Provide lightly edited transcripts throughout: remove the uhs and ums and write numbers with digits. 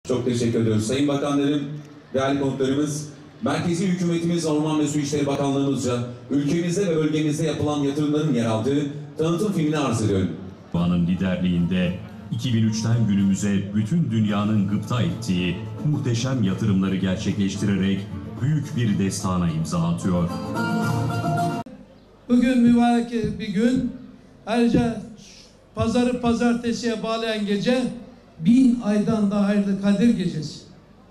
Çok teşekkür ediyoruz. Sayın Bakanlarım, değerli konuklarımız, merkezi hükümetimiz, Orman ve Su İşleri Bakanlığımızca ülkemizde ve bölgemizde yapılan yatırımların yer aldığı tanıtım filmini arz ediyorum. Erdoğan'ın liderliğinde 2003'ten günümüze bütün dünyanın gıpta ettiği muhteşem yatırımları gerçekleştirerek büyük bir destana imza atıyor. Bugün mübarek bir gün. Ayrıca pazarı pazartesiye bağlayan gece 1000 aydan daha hayırlı Kadir Gecesi.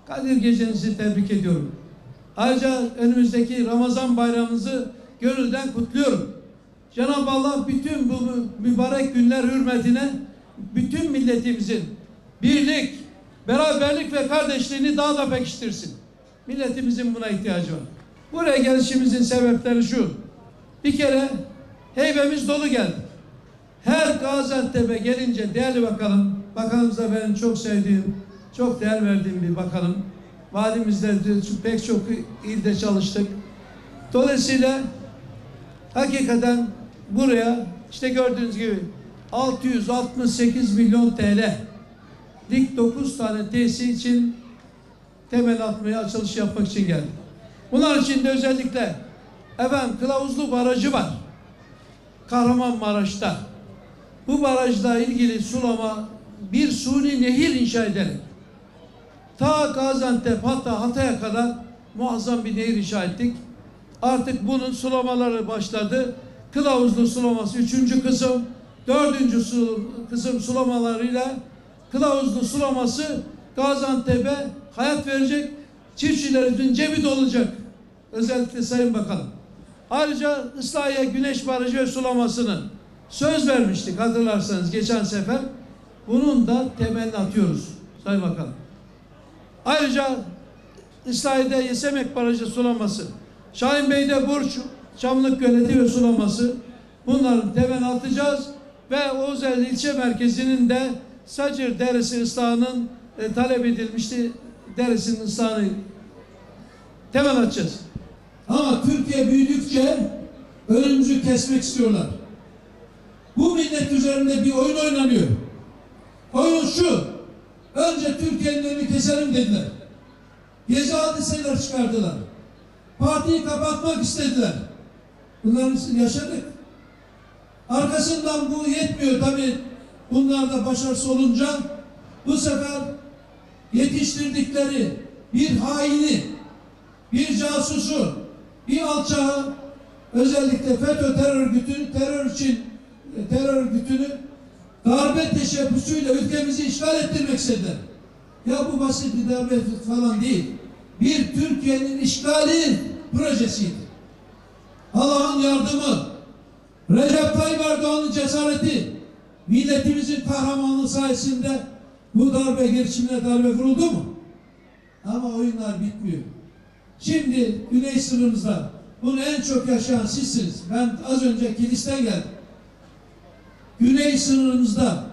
Kadir Gecenizi tebrik ediyorum. Ayrıca önümüzdeki Ramazan bayramımızı gönülden kutluyorum. Cenab-ı Allah bütün bu mübarek günler hürmetine bütün milletimizin birlik, beraberlik ve kardeşliğini daha da pekiştirsin. Milletimizin buna ihtiyacı var. Buraya gelişimizin sebepleri şu. Bir kere heybemiz dolu geldi. Her Gaziantep'e gelince değerli bakanımız da benim çok sevdiğim, çok değer verdiğim bir bakanım. Vadimizde pek çok ilde çalıştık. Dolayısıyla hakikaten buraya işte gördüğünüz gibi 668 milyon TL'lik 9 tane tesis için temel atmaya, açılış yapmak için geldim. Bunlar için de özellikle Kılavuzlu Barajı var. Kahramanmaraş'ta. Bu barajla ilgili sulama bir suni nehir inşa ederek ta Gaziantep hatta Hatay'a kadar muazzam bir nehir inşa ettik. Artık bunun sulamaları başladı. Kılavuzlu sulaması 3. kısım, 4. kısım sulamalarıyla Kılavuzlu sulaması Gaziantep'e hayat verecek, çiftçilerimizin cebi dolacak. Özellikle Sayın Bakanım. Ayrıca Islahiye Güneş Barajı ve sulamasını söz vermiştik hatırlarsanız geçen sefer. Bunun da temelini atıyoruz Sayın Bakanım. Ayrıca İslahiye'de Yesemek Barajı sulaması, Şahinbey'de Burç, Çamlık Göleti ve sulaması, bunların temelini atacağız ve Oğuzeli ilçe merkezinin de Sacır Deresi ıslahının talep edilmişti. Deresinin ıslahını temel atacağız. Ama Türkiye büyüdükçe önümüzü kesmek istiyorlar. Bu millet üzerinde bir oyun oynanıyor. Oyun şu. Önce Türkiye'nin önünü keselim dediler. Gezi hadiseler çıkardılar. Partiyi kapatmak istediler. Bunları yaşadık. Arkasından bu yetmiyor tabii. Bunlar da başarısız olunca bu sefer yetiştirdikleri bir haini, bir casusu, bir alçağı, özellikle FETÖ terör örgütünü darbe teşebbüsüyle ülkemizi işgal ettirmek istediler. Ya bu basit bir darbe falan değil. Bir Türkiye'nin işgali projesiydi. Allah'ın yardımı, Recep Tayyip Erdoğan'ın cesareti, milletimizin kahramanlığı sayesinde bu darbe girişimine darbe vuruldu mu? Ama oyunlar bitmiyor. Şimdi güney sınırımızda bunu en çok yaşayan sizsiniz. Ben az önce Kilis'ten geldim. Güney sınırımızda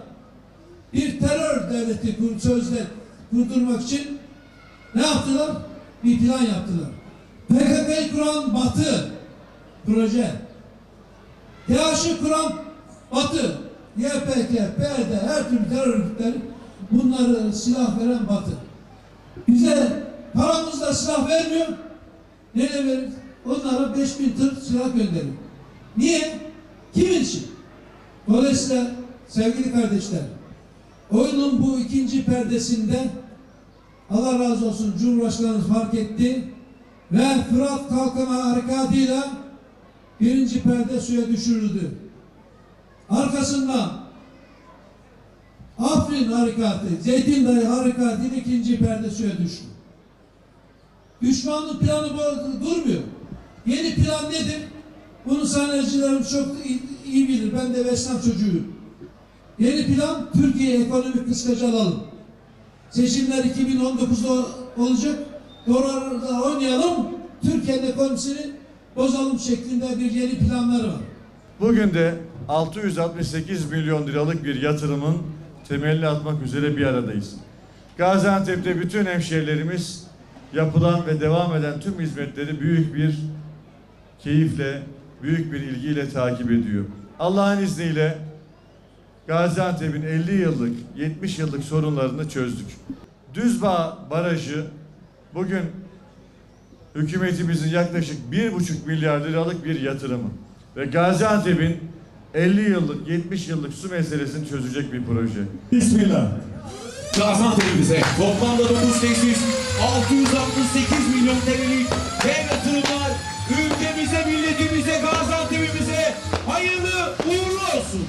bir terör devleti sözde kurdurmak için ne yaptılar? Bir plan yaptılar. PKK'yı kuran Batı proje. DAEŞ'i kuran Batı. YPG, PYD, her türlü terör örgütleri, bunları silah veren Batı. Bize paramızla silah vermiyor. Nereye verir? Onlara 5000 tır silah gönderiyor. Niye? Kimin için? Dolayısıyla sevgili kardeşler, oyunun bu ikinci perdesinde Allah razı olsun Cumhurbaşkanımız fark etti ve Fırat Kalkanı harekatıyla birinci perde suya düşürüldü. Arkasından Afrin harekatı, Zeytin Dağı harekatıyla ikinci perde suya düştü. Düşmanlık planı durmuyor. Yeni plan nedir? Bunu sanayicilerim çok iyi bilir. Ben de esnaf çocuğuyum. Yeni plan Türkiye'ye ekonomik kıskacı alalım. Seçimler 2019'da olacak. Dolarla oynayalım. Türkiye'nin ekonomisini bozalım şeklinde bir yeni planları var. Bugün de 668 milyon liralık bir yatırımın temelini atmak üzere bir aradayız. Gaziantep'te bütün hemşehrilerimiz yapılan ve devam eden tüm hizmetleri büyük bir keyifle, büyük bir ilgiyle takip ediyor. Allah'ın izniyle Gaziantep'in 50 yıllık, 70 yıllık sorunlarını çözdük. Düzbağ Barajı bugün hükümetimizin yaklaşık 1,5 milyar liralık bir yatırımı ve Gaziantep'in 50 yıllık, 70 yıllık su meselesini çözecek bir proje. Bismillah. Gaziantep'imize toplamda 9 tesis, 668 milyon TL'lik dev yatırımlar, ülkemize, milletimize, Gaziantep'imize hayırlı uğurlu olsun.